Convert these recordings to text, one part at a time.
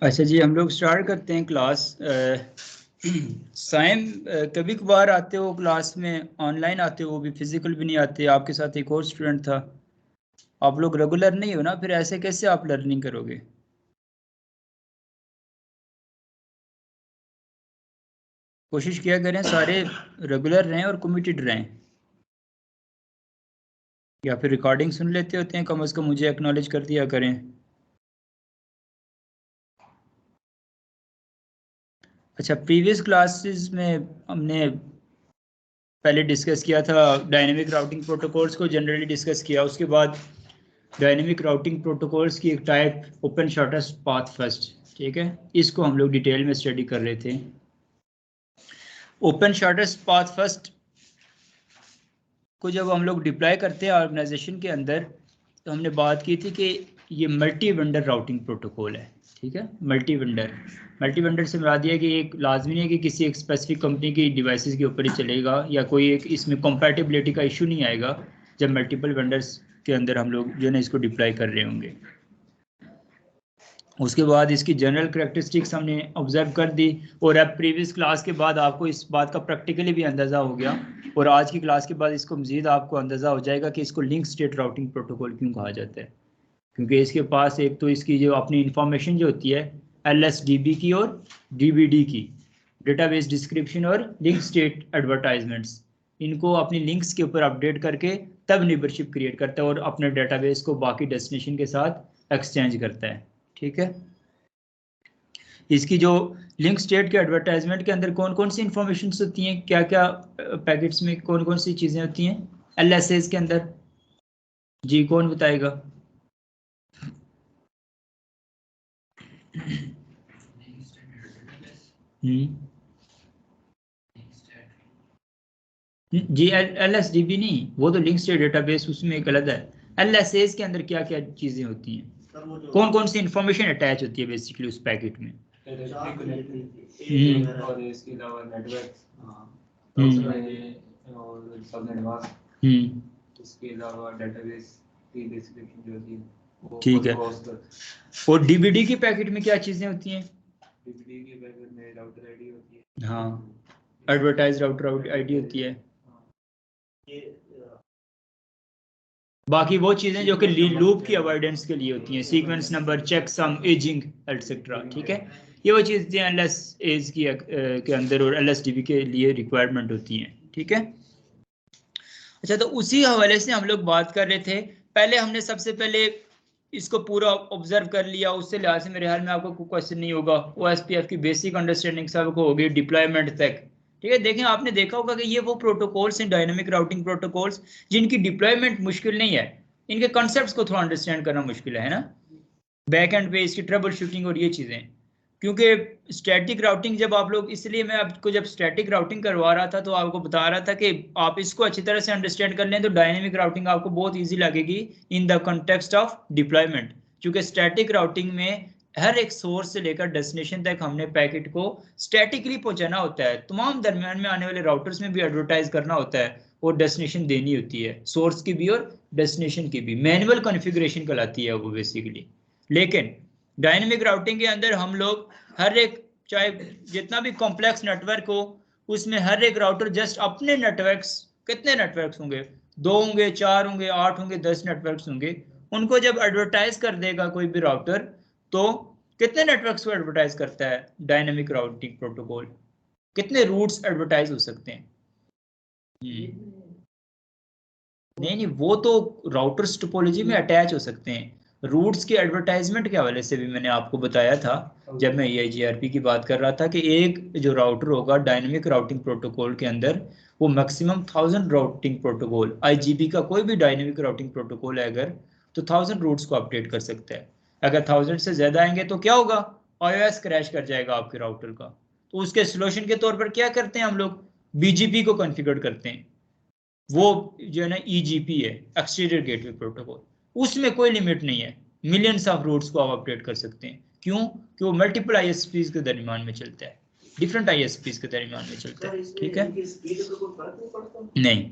अच्छा जी, हम लोग स्टार्ट करते हैं क्लास। साइम, कभी कभार आते हो क्लास में, ऑनलाइन आते हो, वो भी फिजिकल भी नहीं आते। आपके साथ एक और स्टूडेंट था। आप लोग रेगुलर नहीं हो ना, फिर ऐसे कैसे आप लर्निंग करोगे? कोशिश किया करें सारे रेगुलर रहें और कमिटेड रहें, या फिर रिकॉर्डिंग सुन लेते होते हैं, कम से कम मुझे एक्नॉलेज कर दिया करें। अच्छा, प्रीवियस क्लासेस में हमने पहले डिस्कस किया था डायनेमिक राउटिंग प्रोटोकॉल्स को, जनरली डिस्कस किया। उसके बाद डायनेमिक राउटिंग प्रोटोकॉल्स की एक type open shortest path first, ठीक है, इसको हम लोग डिटेल में स्टडी कर रहे थे। ओपन शॉर्टेस्ट पाथ फर्स्ट को जब हम लोग डिप्लॉय करते हैं ऑर्गेनाइजेशन के अंदर, तो हमने बात की थी कि ये मल्टी वेंडर राउटिंग प्रोटोकॉल है। ठीक है, मल्टी वेंडर से मुराद ये है कि एक लाजमी नहीं है कि किसी एक स्पेसिफिक कंपनी की डिवाइसेस के ऊपर ही चलेगा, या कोई एक इसमें कंपैटिबिलिटी का इशू नहीं आएगा जब मल्टीपल वेंडर्स के अंदर हम लोग जो है ना इसको डिप्लॉय कर रहे होंगे। उसके बाद इसकी जनरल करेक्टरिस्टिक्स हमने ऑब्जर्व कर दी, और अब प्रीवियस क्लास के बाद आपको इस बात का प्रैक्टिकली भी अंदाज़ा हो गया, और आज की क्लास के बाद इसको मज़ीद आपको अंदाज़ा हो जाएगा कि इसको लिंक स्टेट राउटिंग प्रोटोकॉल क्यों कहा जाता है। क्योंकि इसके पास एक तो इसकी जो अपनी इंफॉर्मेशन जो होती है LSDB की और DBD की, डेटाबेस डिस्क्रिप्शन और लिंक स्टेट एडवर्टाइजमेंट्स, इनको अपनी लिंक्स के ऊपर अपडेट करके तब नेबरशिप क्रिएट करता है और अपने डेटाबेस को बाकी डेस्टिनेशन के साथ एक्सचेंज करता है। ठीक है, इसकी जो लिंक स्टेट के एडवर्टाइजमेंट के अंदर कौन कौन सी इंफॉर्मेशन होती हैं, क्या क्या पैकेट्स में कौन कौन सी चीज़ें होती हैं LSAs के अंदर? जी, कौन बताएगा? जी, LSDB नहीं, वो तो लिंक स्टेट डेटाबेस, उसमें एक अलग है। LSAs के अंदर क्या क्या चीज़ें होती हैं, कौन कौन सी इंफॉर्मेशन अटैच होती है बेसिकली उस पैकेट में? और इसके अलावा नेटवर्क और सबनेट मास्क, इसके अलावा डेटाबेस की डिस्क्रिप्शन जो होती है। ठीक है, और DBD की पैकेट में क्या चीज़ें होती हैं? DBD की पैकेट में राउटर आईडी होती है। हाँ, एडवर्टाइज राउटर आईडी होती है। बाकी वो चीज़ें जो कि लूप की अवॉइडेंस के लिए होती हैं, सीक्वेंस नंबर, चेक सम, एजिंग एटसेट्रा। ठीक है, ये वो चीज़ें LSAs की के अंदर और LSDB के लिए रिक्वायरमेंट होती हैं। ठीक है, अच्छा, तो उसी हवाले से हम लोग बात कर रहे थे। पहले हमने सबसे पहले इसको पूरा ऑब्जर्व कर लिया, उससे लिहाज से मेरे ख्याल में आपको कोई क्वेश्चन नहीं होगा। OSPF की बेसिक अंडरस्टैंडिंग सबको होगी डिप्लॉयमेंट तक। ठीक है, देखें, आपने देखा होगा कि ये वो प्रोटोकॉल्स हैं, डायनामिक राउटिंग प्रोटोकॉल्स, जिनकी डिप्लॉयमेंट मुश्किल नहीं है। इनके कॉन्सेप्ट्स को थोड़ा अंडरस्टैंड करना मुश्किल है ना, बैक एंड पे इसकी ट्रबल शूटिंग और ये चीज़ें। क्योंकि स्टैटिक राउटिंग जब आप लोग, इसलिए मैं आपको जब स्टैटिक राउटिंग करवा रहा था तो आपको बता रहा था कि आप इसको अच्छी तरह से अंडरस्टैंड कर लें तो डायनेमिक राउटिंग आपको बहुत इजी लगेगी in the context of deployment. क्योंकि स्टैटिक राउटिंग में हर एक सोर्स से लेकर डेस्टिनेशन तक हमने पैकेट को स्टैटिकली पहुंचाना होता है, तमाम दरमियान में आने वाले राउटर्स में भी एडवर्टाइज करना होता है, और डेस्टिनेशन देनी होती है, सोर्स की भी और डेस्टिनेशन की भी। मैनुअल कॉन्फ़िगरेशन कहलाती है वो बेसिकली। लेकिन डायनेमिक राउटिंग के अंदर हम लोग हर एक, चाहे जितना भी कॉम्प्लेक्स नेटवर्क हो, उसमें हर एक राउटर जस्ट अपने नेटवर्क्स, कितने नेटवर्क्स होंगे, 2 होंगे, 4 होंगे, 8 होंगे, 10 नेटवर्क्स होंगे, उनको जब एडवर्टाइज कर देगा कोई भी राउटर, तो कितने नेटवर्क्स को एडवर्टाइज करता है डायनेमिक राउटिंग प्रोटोकॉल? कितने रूट्स एडवर्टाइज हो सकते हैं? नहीं नहीं, वो तो राउटर्स टोपोलॉजी में अटैच हो सकते हैं। रूट्स के एडवर्टाइजमेंट के हवाले से भी मैंने आपको बताया था जब मैं EIGRP की बात कर रहा था, कि एक जो राउटर होगा डायनेमिक राउटिंग प्रोटोकॉल के अंदर, वो मैक्सिमम 1000 राउटिंग प्रोटोकॉल, IGP का कोई भी डायनेमिक राउटिंग प्रोटोकॉल है अगर, तो 1000 रूट्स को अपडेट कर सकता है। अगर 1000 से ज्यादा आएंगे तो क्या होगा, iOS क्रैश कर जाएगा आपके राउटर का। तो उसके सोल्यूशन के तौर पर क्या करते हैं हम लोग, BGP को कॉन्फ़िगर करते हैं। वो जो है ना EGP है, एक्सटीरियर गेटवे प्रोटोकॉल, उसमें कोई लिमिट नहीं है, मिलियंस ऑफ रूट्स को आप अपडेट कर सकते हैं। क्यों? कि वो मल्टीपल ISPs के दरमियान में चलता है, डिफरेंट ISPs के दरमियान में चलता है। ठीक है, नहीं,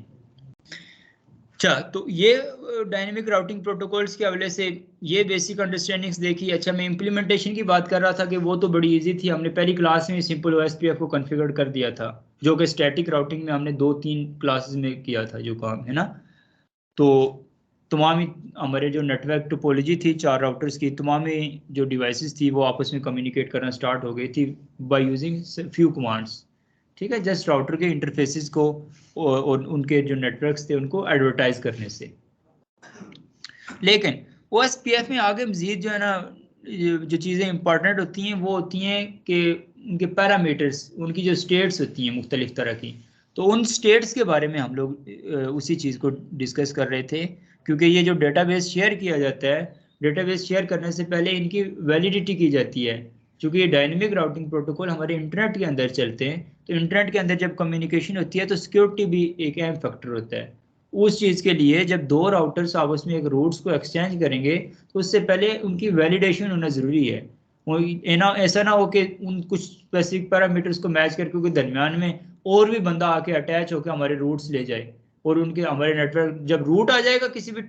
अच्छा, तो ये डायनेमिक राउटिंग प्रोटोकॉल्स के हवाले से ये बेसिक अंडरस्टैंडिंग्स देखी। अच्छा, मैं इम्प्लीमेंटेशन की बात कर रहा था कि वो तो बड़ी इजी थी, हमने पहली क्लास में सिंपल ओएसपीएफ को कॉन्फ़िगर कर दिया था, जो कि स्टैटिक राउटिंग में हमने 2-3 क्लासेस में किया था जो काम है ना। तो तमाम ही हमारे जो नेटवर्क टोपोलॉजी थी 4 राउटर्स की, तमाम ही जो डिवाइसेस थी वो आपस में कम्युनिकेट करना स्टार्ट हो गई थी बाय यूजिंग फ्यू कमांड्स। ठीक है, जस्ट राउटर के इंटरफेसेस को और उनके जो नेटवर्क्स थे उनको एडवर्टाइज करने से। लेकिन ओएसपीएफ में आगे मजीद जो है ना, जो चीज़ें इंपॉर्टेंट होती हैं वो होती हैं कि उनके पैरामीटर्स, उनकी जो स्टेट्स होती हैं मुख्तलिफ तरह की। तो उन स्टेट्स के बारे में हम लोग उसी चीज़ को डिस्कस कर रहे थे, क्योंकि ये जो डेटाबेस शेयर किया जाता है, डेटाबेस शेयर करने से पहले इनकी वैलिडिटी की जाती है। क्योंकि ये डायनेमिक राउटिंग प्रोटोकॉल हमारे इंटरनेट के अंदर चलते हैं, तो इंटरनेट के अंदर जब कम्युनिकेशन होती है तो सिक्योरिटी भी एक अहम फैक्टर होता है। उस चीज़ के लिए जब दो राउटर्स आपस में एक रूट्स को एक्सचेंज करेंगे तो उससे पहले उनकी वैलिडेशन होना ज़रूरी है। ऐसा ना हो कि उन कुछ स्पेसिफिक पैरामीटर्स को मैच करके के दरमियान में और भी बंदा आके अटैच होकर हमारे रूट्स ले जाए, और उनके हमारे नेटवर्क जब रूट आ जाएगा किसी भी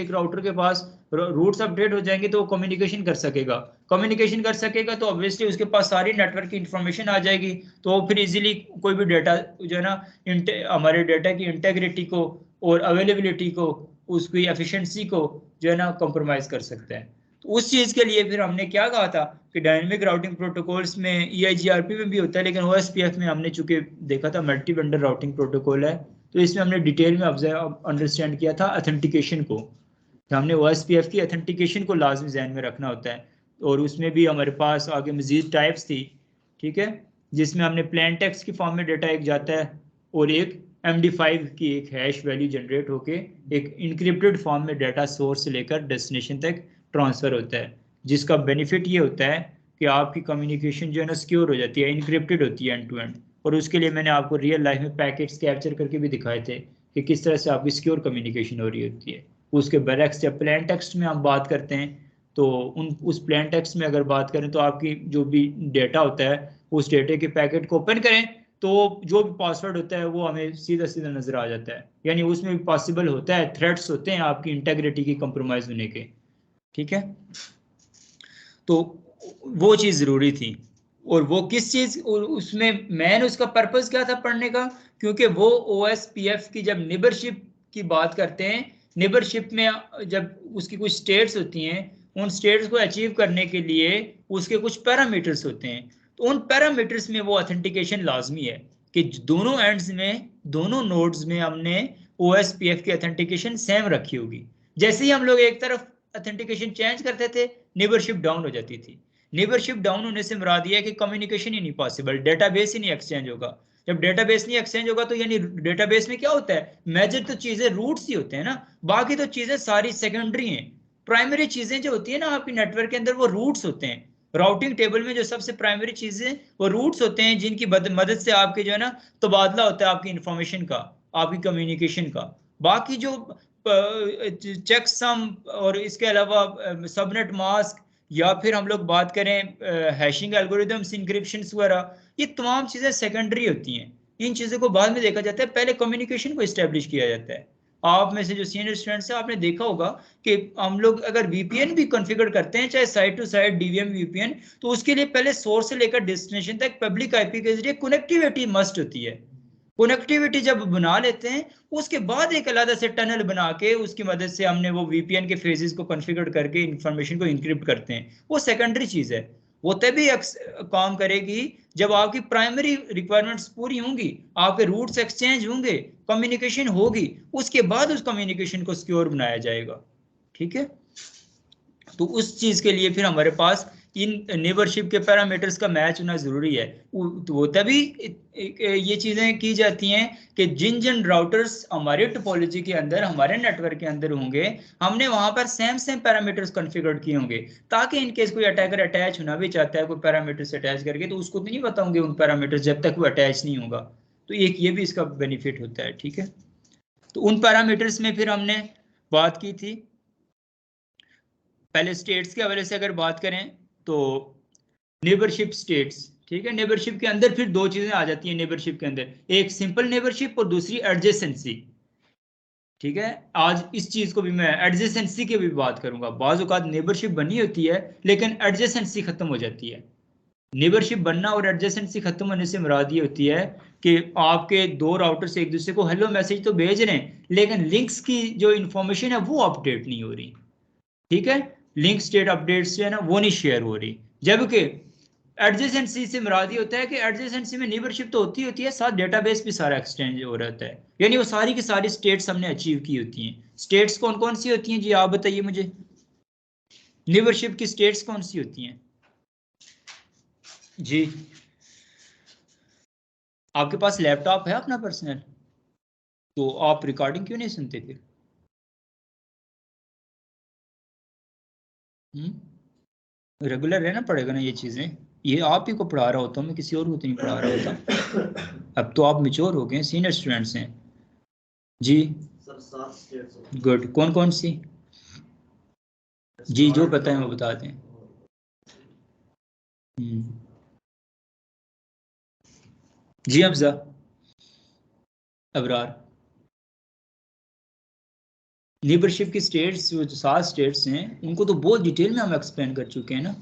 एक राउटर के पास, रूट्स अपडेट हो जाएंगे तो वो कम्युनिकेशन कर सकेगा। कम्युनिकेशन कर सकेगा तो ऑब्वियसली उसके पास सारी नेटवर्क की इंफॉर्मेशन आ जाएगी, तो वो फिर इजीली कोई भी डेटा जो है ना, हमारे डेटा की इंटेग्रिटी को और अवेलेबिलिटी को, उसकी एफिशिएंसी को जो है ना कंप्रोमाइज कर सकता है। तो उस चीज़ के लिए फिर हमने क्या कहा था कि डायनेमिक राउटिंग प्रोटोकॉल्स में EIGRP में भी होता है, लेकिन OSPF में हमने चूंकि देखा था मल्टी वेंडर राउटिंग प्रोटोकॉल है, तो इसमें हमने डिटेल में अंडरस्टैंड किया था अथेंटिकेशन को। हमने OSPF की अथेंटिकेशन को लाजमी ध्यान में रखना होता है, और उसमें भी हमारे पास आगे मजीद टाइप्स थी। ठीक है, जिसमें हमने प्लेन टेक्स्ट की फॉर्म में डेटा एक जाता है, और एक MD5 की एक हैश वैल्यू जनरेट होके एक इनक्रिप्टेड फॉर्म में डाटा सोर्स से लेकर डेस्टिनेशन तक ट्रांसफर होता है, जिसका बेनिफिट ये होता है कि आपकी कम्युनिकेशन जो है ना सिक्योर हो जाती है, इनक्रिप्टेड होती है एंड टू एंड। और उसके लिए मैंने आपको रियल लाइफ में पैकेट्स कैप्चर करके भी दिखाए थे कि किस तरह से आपकी सिक्योर कम्युनिकेशन हो रही होती है। उसके बरक्स जब प्लेन टेक्स्ट में हम बात करते हैं, तो उस प्लेन टेक्स्ट में अगर बात करें तो आपकी जो भी डेटा होता है, उस डेटे के पैकेट को ओपन करें तो जो भी पासवर्ड होता है वो हमें सीधा सीधा नजर आ जाता है, यानी उसमें भी पॉसिबल होता है, थ्रेट्स होते हैं आपकी इंटेग्रिटी की कंप्रोमाइज होने के। ठीक है, तो वो चीज़ ज़रूरी थी। और वो किस चीज़, उसमें मैन उसका पर्पस क्या था पढ़ने का, क्योंकि वो OSPF की जब निबरशिप की बात करते हैं, निबरशिप में जब उसकी कुछ स्टेट्स होती हैं, उन स्टेट्स को अचीव करने के लिए उसके कुछ पैरामीटर्स होते हैं, तो उन पैरामीटर्स में वो ऑथेंटिकेशन लाजमी है कि दोनों एंड्स में, दोनों नोड्स में हमने OSPF की ऑथेंटिकेशन सेम रखी होगी। जैसे ही हम लोग एक तरफ ऑथेंटिकेशन चेंज करते थे, नेबरशिप डाउन हो जाती थी। नेबरशिप डाउन होने से मुराद यह है कि कम्युनिकेशन ही नहीं पॉसिबल, डेटाबेस ही नहीं एक्सचेंज होगा। जब डेटाबेस नहीं एक्सचेंज होगा तो यानी डेटाबेस में क्या होता है, मेजर तो चीजें रूट्स ही होते हैं ना, बाकी तो चीजें सारी सेकेंडरी हैं। प्राइमरी चीजें जो होती है ना आपकी नेटवर्क के अंदर, वो रूट्स होते हैं। राउटिंग टेबल में जो सबसे प्राइमरी चीजें वो रूट्स होते हैं, जिनकी मदद से आपके जो है ना तबादला होता है आपकी इंफॉर्मेशन का, आपकी कम्युनिकेशन का। बाकी जो चेक सम और इसके अलावा सबनेट मास्क, या फिर हम लोग बात करें हैशिंग एल्गोरिदम्स, इंक्रिप्शंस वगैरह, ये तमाम चीज़ें सेकेंडरी होती हैं। इन चीज़ों को बाद में देखा जाता है, पहले कम्युनिकेशन को इस्टेब्लिश किया जाता है। आप में से जो सीनियर स्टूडेंट्स हैं आपने देखा होगा कि हम लोग अगर VPN भी कॉन्फ़िगर करते हैं, चाहे side to side DVM VPN, तो उसके लिए पहले सोर्स से लेकर डेस्टिनेशन तक पब्लिक IP के जरिए कनेक्टिविटी मस्ट होती है। कनेक्टिविटी जब बना लेते हैं, उसके बाद एक अलग से टनल बना के उसकी मदद से हमने वो VPN के फेजेस को कॉन्फ़िगर करके इंफॉर्मेशन को इंक्रिप्ट करते हैं। वो सेकेंडरी चीज है, वो तभी काम करेगी जब आपकी प्राइमरी रिक्वायरमेंट्स पूरी होंगी, आपके रूट्स एक्सचेंज होंगे, कम्युनिकेशन होगी, उसके बाद उस कम्युनिकेशन को सिक्योर बनाया जाएगा। ठीक है, तो उस चीज के लिए फिर हमारे पास इन नेबरशिप के पैरामीटर्स का मैच होना जरूरी है। वो तभी ये चीजें की जाती हैं कि जिन जिन राउटर्स हमारे टोपोलॉजी के अंदर, हमारे नेटवर्क के अंदर होंगे, हमने वहां पर सेम सेम पैरामीटर्स कॉन्फ़िगर किए होंगे, ताकि इनकेस कोई अटैकर अटैच होना भी चाहता है कोई पैरामीटर्स अटैच करके, तो उसको तो नहीं पता होंगे उन पैरामीटर्स जब तक वो अटैच नहीं होगा। तो एक ये भी इसका बेनिफिट होता है। ठीक है, तो उन पैरामीटर्स में फिर हमने बात की थी, पहले स्टेट्स के हवाले से अगर बात करें तो नेबरशिप स्टेट्स। ठीक है, नेबरशिप के अंदर फिर दो चीजें आ जाती हैं नेबरशिप के अंदर, एक सिंपल नेबरशिप और दूसरी एडजेसेंसी। ठीक है। आज इस चीज को भी मैं एडजेसेंसी की भी बात करूंगा। बाज़ औक़ात नेबरशिप बनी होती है लेकिन एडजेसेंसी खत्म हो जाती है। नेबरशिप बनना और एडजेसेंसी खत्म होने से मुराद ये होती है कि आपके दो राउटर से एक दूसरे को हेलो मैसेज तो भेज रहे हैं लेकिन लिंक्स की जो इंफॉर्मेशन है वो अपडेट नहीं हो रही। ठीक है, लिंक स्टेट अपडेट्स जो है ना वो नहीं शेयर हो रही। जबकि एडजेसेंसी से मुराद ये होता है कि एडजेसेंसी में नेबरशिप तो होती है, साथ डेटाबेस भी सारा एक्सटेंड हो रहता है, यानी वो सारी की सारी स्टेट्स हमने अचीव की होती हैं। स्टेट्स कौन कौन सी होती हैं जी, आप बताइए मुझे, नेबरशिप की स्टेट्स कौन सी होती हैं जी? आपके पास लैपटॉप है अपना पर्सनल? तो आप रिकॉर्डिंग क्यों नहीं सुनते फिर? रेगुलर रहना पड़ेगा ना ये चीजें। ये आप ही को पढ़ा रहा होता हूँ मैं, किसी और को तो नहीं पढ़ा रहा होता। अब तो आप मेच्योर हो गए, सीनियर स्टूडेंट्स हैं जी। गुड, कौन कौन सी जी? जो पता है वो बता दें। जी अफजा, अबरार, लीडरशिप की स्टेट्स जो 7 स्टेट्स हैं उनको तो बहुत डिटेल में हम एक्सप्लेन कर चुके हैं ना।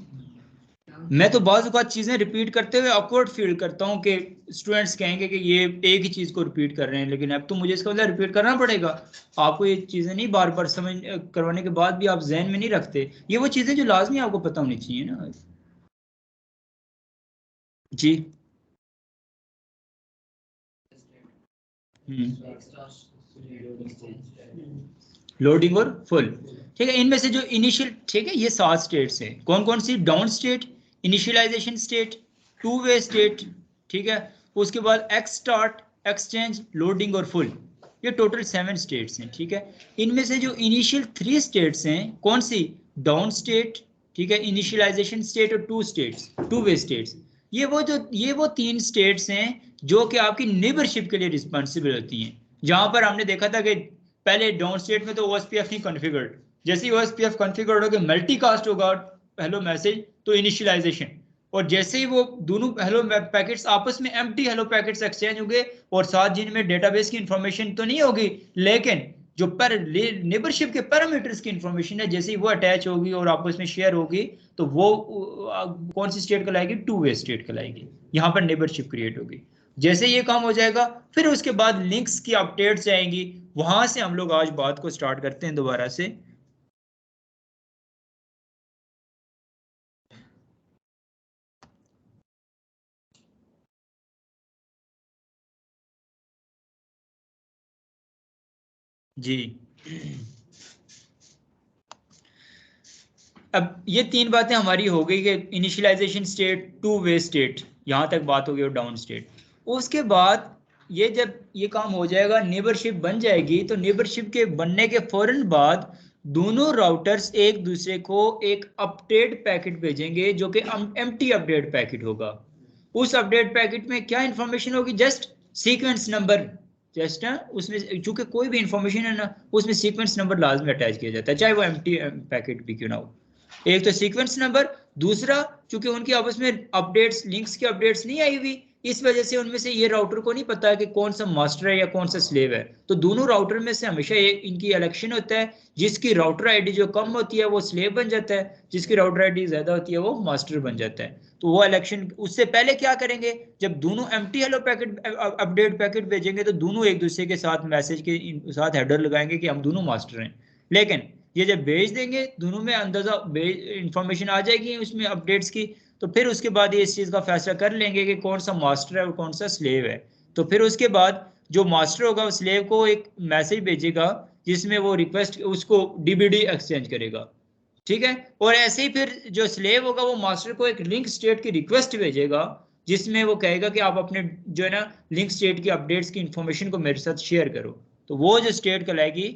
मैं तो बाज़ औक़ात चीज़ें रिपीट करते हुए ऑकवर्ड फील करता हूँ कि स्टूडेंट्स कहेंगे कि ये एक ही चीज़ को रिपीट कर रहे हैं, लेकिन अब तो मुझे इसका मतलब रिपीट करना पड़ेगा। आपको ये चीज़ें नहीं बार बार समझ करवाने के बाद भी आप जहन में नहीं रखते, ये वो चीज़ें जो लाजमी आपको पता होनी चाहिए ना जी। लोडिंग और फुल, ठीक है। इनमें से जो इनिशियल, ठीक है, ये 7 स्टेट्स हैं। कौन कौन सी? Down state, initialisation state, two way state, ठीक है। उसके बाद एक्स स्टार्ट, एक्सचेंज, लोडिंग और फुल, ये टोटल 7 स्टेट्स हैं, ठीक है। इनमें से जो इनिशियल 3 स्टेट्स हैं, कौन सी? डाउन स्टेट, ठीक है, इनिशियलाइजेशन स्टेट और टू वे स्टेट्स। ये वो 3 स्टेट्स हैं जो कि आपकी नेबरशिप के लिए रिस्पॉन्सिबल होती हैं। जहां पर हमने देखा था कि पहले डाउन स्टेट में तो ओएसपीएफ नहीं कॉन्फ़िगर्ड, जैसे ही ओएसपीएफ कॉन्फ़िगर्ड होगा मल्टीकास्ट होगा हेलो मैसेज तो इनिशियलाइजेशन, और जैसे ही वो दोनों हेलो पैकेट्स आपस में एम्प्टी हेलो पैकेट्स एक्सचेंज होंगे और साथ जिनमें डेटाबेस की इंफॉर्मेशन तो नहीं होगी लेकिन जो पर नेबरशिप के पैरामीटर्स की इंफॉर्मेशन है जैसे ही वो अटैच होगी और आपस में शेयर होगी तो वो कौन सी स्टेट कहलाएगी? टू वे स्टेट कहलाएगी। यहाँ पर नेबरशिप क्रिएट होगी। जैसे ये काम हो जाएगा फिर उसके बाद लिंक्स की अपडेट्स आएंगी। वहां से हम लोग आज बात को स्टार्ट करते हैं दोबारा से। जी अब ये 3 बातें हमारी हो गई कि initialization state, two way state, यहां तक बात हो गई, और डाउन स्टेट। उसके बाद ये जब ये काम हो जाएगा, नेबरशिप बन जाएगी, तो नेबरशिप के बनने के फौरन बाद दोनों राउटर्स एक दूसरे को एक अपडेट पैकेट भेजेंगे जो कि एम्प्टी अपडेट पैकेट होगा। उस अपडेट पैकेट में क्या इंफॉर्मेशन होगी? जस्ट सीक्वेंस नंबर, जस्ट ना उसमें चूंकि कोई भी इंफॉर्मेशन है ना उसमें सीक्वेंस नंबर लाजमी अटैच किया जाता है, चाहे वो एम्प्टी पैकेट भी क्यों ना हो। एक तो सीक्वेंस नंबर, दूसरा चूंकि उनकी आपस में अपडेट्स, लिंक्स की अपडेट्स नहीं आई हुई, इस वजह से उनमें से ये राउटर को नहीं पता है कि कौन सा मास्टर है या कौन सा स्लेव है। तो दोनों राउटर में से हमेशा इनकी इलेक्शन होता है, जिसकी राउटर आईडी जो कम होती है वो स्लेव बन जाता है, जिसकी राउटर आईडी ज्यादा होती है वो मास्टर बन जाता है। तो वो इलेक्शन उससे पहले क्या करेंगे, जब दोनों empty hello packet update packet भेजेंगे तो दोनों एक दूसरे के साथ मैसेज के साथ हेडर लगाएंगे कि हम दोनों मास्टर हैं। लेकिन ये जब भेज देंगे दोनों में अंदाजा इंफॉर्मेशन आ जाएगी उसमें अपडेट्स की, तो फिर उसके बाद ये इस चीज का फैसला कर लेंगे कि कौन सा मास्टर है और कौन सा स्लेव है। तो फिर उसके बाद जो मास्टर होगा वो स्लेव को एक मैसेज भेजेगा जिसमें वो रिक्वेस्ट उसको डीबीडी एक्सचेंज करेगा, ठीक है। और ऐसे ही फिर जो स्लेव होगा वो मास्टर को एक लिंक स्टेट की रिक्वेस्ट भेजेगा जिसमें वो कहेगा कि आप अपने जो है ना लिंक स्टेट की अपडेट्स की इंफॉर्मेशन को मेरे साथ शेयर करो। तो वो जो स्टेट कहलाएगी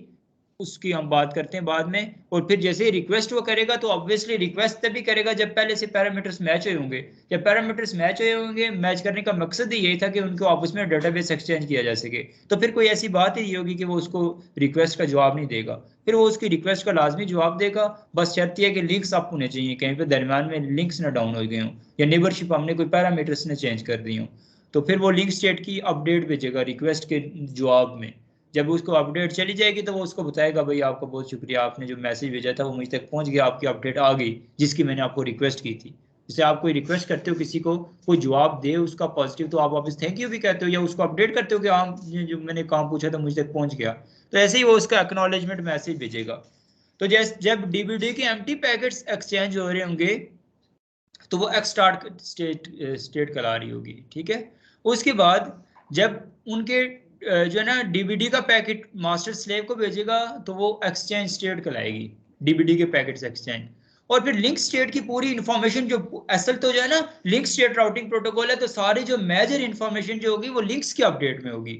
उसकी हम बात करते हैं बाद में। और फिर जैसे ही रिक्वेस्ट वो करेगा तो ऑब्वियसली रिक्वेस्ट तभी करेगा जब पहले से पैरामीटर्स मैच हुए होंगे। जब पैरामीटर्स मैच हुए होंगे, मैच करने का मकसद ही यही था कि उनको आपस में डेटाबेस एक्सचेंज किया जा सके, तो फिर कोई ऐसी बात ही नहीं होगी कि वो उसको रिक्वेस्ट का जवाब नहीं देगा। फिर वो उसकी रिक्वेस्ट का लाजमी जवाब देगा, बस शर्त यह है कि लिंक्स अप होने चाहिए, कहीं पे दरमियान में लिंक्स ना डाउन हो गए हों या नेबरशिप हमने कोई पैरामीटर्स ने चेंज कर दी हो। तो फिर वो लिंक स्टेट की अपडेट भेजेगा रिक्वेस्ट के जवाब में। जब उसको अपडेट चली जाएगी तो वो उसको बताएगा भाई आपका बहुत शुक्रिया, आपने जो मैसेज भेजा था वो मुझ तक पहुंच गया, आपकी अपडेट आ गई जिसकी मैंने आपको रिक्वेस्ट की थी। जैसे आप कोई रिक्वेस्ट करते हो किसी को, कोई जवाब दे उसका पॉजिटिव, तो आप वापस थैंक यू भी कहते हो या उसको अपडेट करते हो कि हाँ जो मैंने काम पूछा था मुझ तक पहुंच गया। तो ऐसे ही वो उसका एक्नॉलेजमेंट मैसेज भेजेगा। तो जैसे जब डीबीडी के एम्प्टी पैकेट्स एक्सचेंज हो रहे होंगे तो वो एक्सटार्ट स्टेट करा रही होगी, ठीक है। उसके बाद जब उनके जो है ना डीबीडी का पैकेट मास्टर स्लेव को भेजेगा तो वो एक्सचेंज स्टेट कहलाएगी, डीबीडी के पैकेट्स एक्सचेंज। और फिर लिंक स्टेट की पूरी इंफॉर्मेशन जो असल तो जो है ना लिंक स्टेट राउटिंग प्रोटोकॉल है, तो सारी जो मेजर इंफॉर्मेशन जो होगी वो लिंक्स के अपडेट में होगी,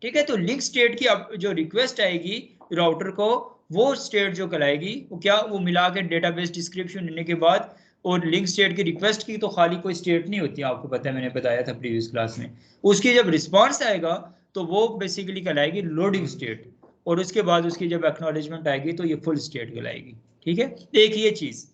ठीक है। तो लिंक स्टेट की जो रिक्वेस्ट आएगी राउटर को, वो स्टेट जो कहलाएगी वो क्या, वो मिला के डेटाबेस डिस्क्रिप्शन देने के बाद, और लिंक स्टेट की रिक्वेस्ट की तो खाली कोई स्टेट नहीं होती, आपको पता है मैंने बताया था प्रीवियस क्लास में। उसकी जब रिस्पांस आएगा तो वो बेसिकली कहलाएगी लोडिंग स्टेट, और उसके बाद उसकी जब एक्नॉलेजमेंट आएगी तो ये फुल स्टेट कहलाएगी, ठीक है। एक ये चीज।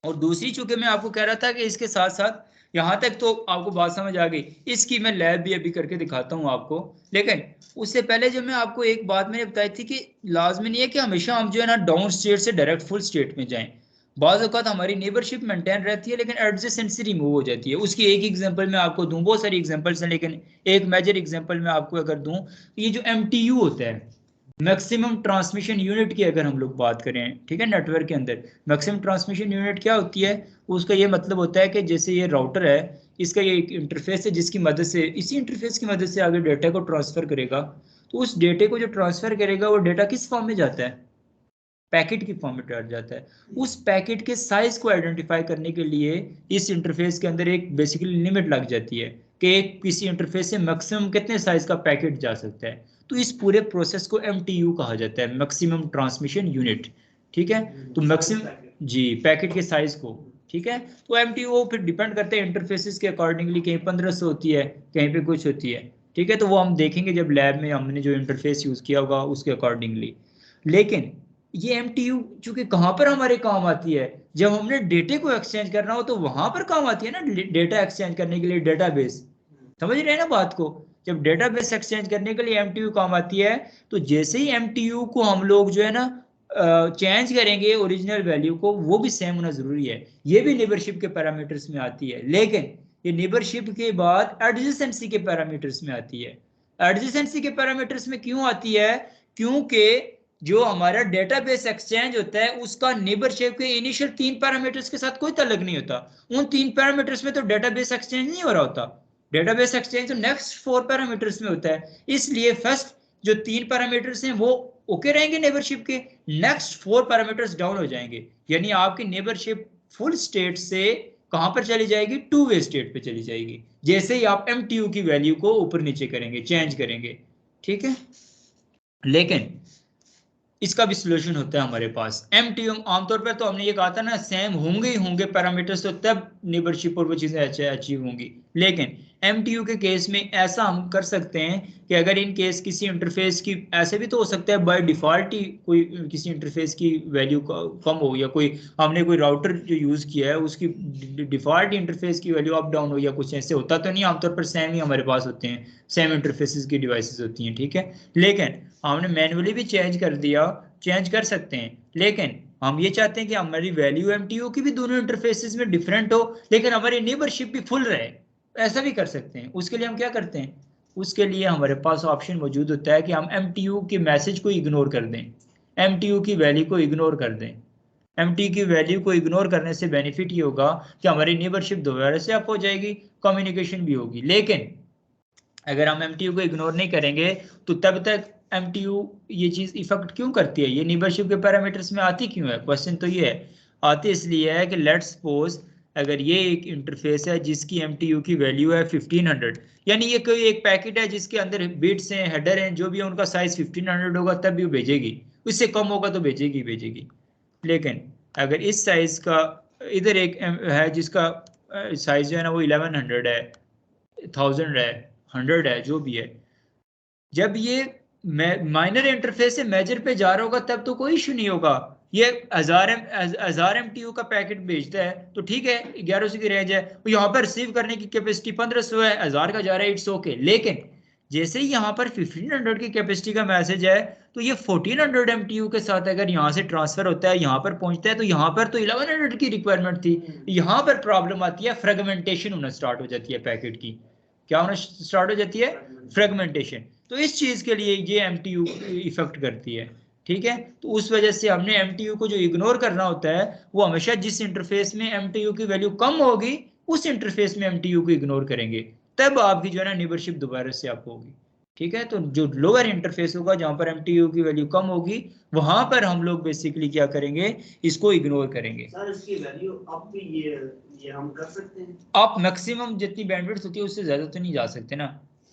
और दूसरी, चूंकि मैं आपको कह रहा था कि इसके साथ साथ यहां तक तो आपको बात समझ आ गई, इसकी मैं लैब भी अभी करके दिखाता हूं आपको। लेकिन उससे पहले जो मैं आपको एक बात मैंने बताई थी कि लाजमी नहीं है कि हमेशा हम जो है ना डाउन स्टेट से डायरेक्ट फुल स्टेट में जाएं। बाज़ औक़ात हमारी नेबरशिप मेंटेन रहती है लेकिन एडजेसेंसी रिमूव हो जाती है। उसकी एक एग्जांपल मैं आपको दूं, बहुत सारी एग्जांपल्स हैं लेकिन एक मेजर एग्जांपल मैं आपको अगर दूं, ये जो MTU होता है, मैक्सिमम ट्रांसमिशन यूनिट की अगर हम लोग बात करें, ठीक है, नेटवर्क के अंदर मैक्सिमम ट्रांसमिशन यूनिट क्या होती है, उसका ये मतलब होता है कि जैसे ये राउटर है, इसका ये एक इंटरफेस है जिसकी मदद से, इसी इंटरफेस की मदद से आगे डेटा को ट्रांसफर करेगा। तो उस डेटे को जो ट्रांसफर करेगा वो डेटा किस फॉर्म में जाता है, पैकेट की फॉर्म में ट्रांसफर जाता है। उस पैकेट के साइज को आइडेंटिफाई करने के लिए इस इंटरफेस के अंदर एक बेसिकली लिमिट लग जाती है कि किसी इंटरफेस से मैक्सिमम कितने साइज का पैकेट जा सकता है। तो इस पूरे प्रोसेस को MTU कहा जाता है, मैक्सिमम ट्रांसमिशन यूनिट, ठीक है। तो मैक्सिमम जी पैकेट के साइज को, ठीक है। तो MTU फिर डिपेंड करते हैं इंटरफेसेस के अकॉर्डिंगली, कहीं 1500 होती है, कहीं पे कुछ होती है, ठीक है। तो वो हम देखेंगे जब लैब में हमने जो इंटरफेस यूज किया होगा उसके अकॉर्डिंगली। लेकिन ये MTU चूंकि कहाँ पर हमारे काम आती है, जब हमने डेटे को एक्सचेंज करना हो तो वहां पर काम आती है ना, डेटा एक्सचेंज करने के लिए डेटाबेस, समझ रहे हैं ना बात को। जब डेटाबेस एक्सचेंज करने के लिए MTU काम आती है, तो जैसे ही MTU को हम लोग जो है ना चेंज करेंगे ओरिजिनल वैल्यू को, वो भी सेम होना जरूरी है। ये भी नेबरशिप के पैरामीटर्स में आती है, लेकिन ये नेबरशिप के बाद एडजेसेंसी के पैरामीटर्स में आती है। एडजेसेंसी के पैरामीटर्स में क्यों आती है, क्योंकि जो हमारा डेटाबेस एक्सचेंज होता है उसका नेबरशिप के इनिशियल 3 पैरामीटर्स के साथ कोई ताल्लुक नहीं होता। उन 3 पैरामीटर्स में तो डेटाबेस एक्सचेंज नहीं हो रहा होता, डेटाबेस एक्सचेंज तो नेक्स्ट 4 पैरामीटर्स में होता है। इसलिए फर्स्ट जो 3 पैरामीटर्स हैं वो ओके रहेंगे नेबरशिप के, नेक्स्ट 4 पैरामीटर्स डाउन हो जाएंगे, यानी आपकी नेबरशिप फुल स्टेट से कहां पर चली जाएगी, 2 वे स्टेट पे चली जाएगी, जैसे ही आप MTU की वैल्यू को ऊपर नीचे करेंगे, चेंज करेंगे, ठीक है। लेकिन इसका भी सोल्यूशन होता है हमारे पास। MTU आमतौर पर तो हमने ये कहा था ना सेम होंगे ही होंगे पैरामीटर्स, तो तब नेबरशिप और वो चीजें अचीव होंगी। लेकिन MTU के केस में ऐसा हम कर सकते हैं कि अगर इन केस किसी इंटरफेस की, ऐसे भी तो हो सकता है बाय डिफॉल्ट ही कोई किसी इंटरफेस की वैल्यू कम हो, या कोई हमने कोई राउटर जो यूज किया है उसकी डिफॉल्ट इंटरफेस की वैल्यू अप डाउन हो, या कुछ ऐसे होता तो नहीं, आमतौर पर सेम ही हमारे पास होते हैं, सेम इंटरफेसेस की डिवाइसेस होती हैं, ठीक है। लेकिन हमने मैनुअली भी चेंज कर दिया, चेंज कर सकते हैं, लेकिन हम ये चाहते हैं कि हमारी वैल्यू MTU की भी दोनों इंटरफेसेस में डिफरेंट हो लेकिन हमारी नेबरशिप भी फुल रहे, ऐसा भी कर सकते हैं। उसके लिए हम क्या करते हैं, उसके लिए हमारे पास ऑप्शन मौजूद होता है कि हम MTU के मैसेज को इग्नोर कर दें, MTU की वैल्यू को इग्नोर कर दें। MTU की वैल्यू को इग्नोर करने से बेनिफिट ये होगा कि हमारी नेबरशिप दोबारा से अप हो जाएगी, कम्युनिकेशन भी होगी। लेकिन अगर हम MTU को इग्नोर नहीं करेंगे तो तब तक MTU ये चीज इफेक्ट क्यों करती है, ये नेबरशिप के पैरामीटर्स में आती क्यों है, क्वेश्चन तो ये है। आती इसलिए है कि लेट्स सपोज अगर ये एक इंटरफेस है जिसकी MTU की वैल्यू है 1500, यानी ये कोई एक पैकेट है जिसके अंदर बिट्स हैं, हेडर हैं, जो भी है उनका साइज 1500 होगा तब भी वो भेजेगी, उससे कम होगा तो भेजेगी भेजेगी। लेकिन अगर इस साइज का इधर एक है जिसका साइज जो है ना वो 1100 है, 1000 है, 100 है, जो भी है, जब ये माइनर इंटरफेस से मेजर पे जा रहा होगा तब तो कोई इशू नहीं होगा। ये 1000 MTU का पैकेट भेजता है तो ठीक है, 1100 की रेंज है, यहाँ पर रिसीव करने की कैपेसिटी 1500 है, 1000 का जा रहा है, इट्स ओके। लेकिन जैसे ही यहाँ पर 1500 की कैपेसिटी का मैसेज है तो ये 1400 MTU के साथ अगर यहाँ से ट्रांसफर होता है यहाँ पर पहुंचता है तो यहाँ पर तो 1100 की रिक्वायरमेंट थी। यहाँ पर प्रॉब्लम आती है, फ्रेगमेंटेशन होना स्टार्ट हो जाती है पैकेट की। क्या होना स्टार्ट हो जाती है? फ्रेगमेंटेशन। तो इस चीज के लिए ये MTU इफेक्ट करती है। ठीक है, तो उस वजह से हमने MTU को जो इग्नोर करना होता है वो हमेशा जिस इंटरफेस में MTU की वैल्यू कम होगी उस इंटरफेस में MTU को इग्नोर करेंगे, तब आपकी जो है ना नीबरशिप दोबारा से आपको होगी। ठीक है, तो जो लोअर इंटरफेस होगा जहां पर MTU की वैल्यू कम होगी वहां पर हम लोग बेसिकली क्या करेंगे, इसको इग्नोर करेंगे। सर इसकी वैल्यू अब भी ये हम कर सकते हैं? आप मैक्सिमम जितनी बैंडविड्थ होती है उससे ज्यादा तो नहीं जा सकते ना।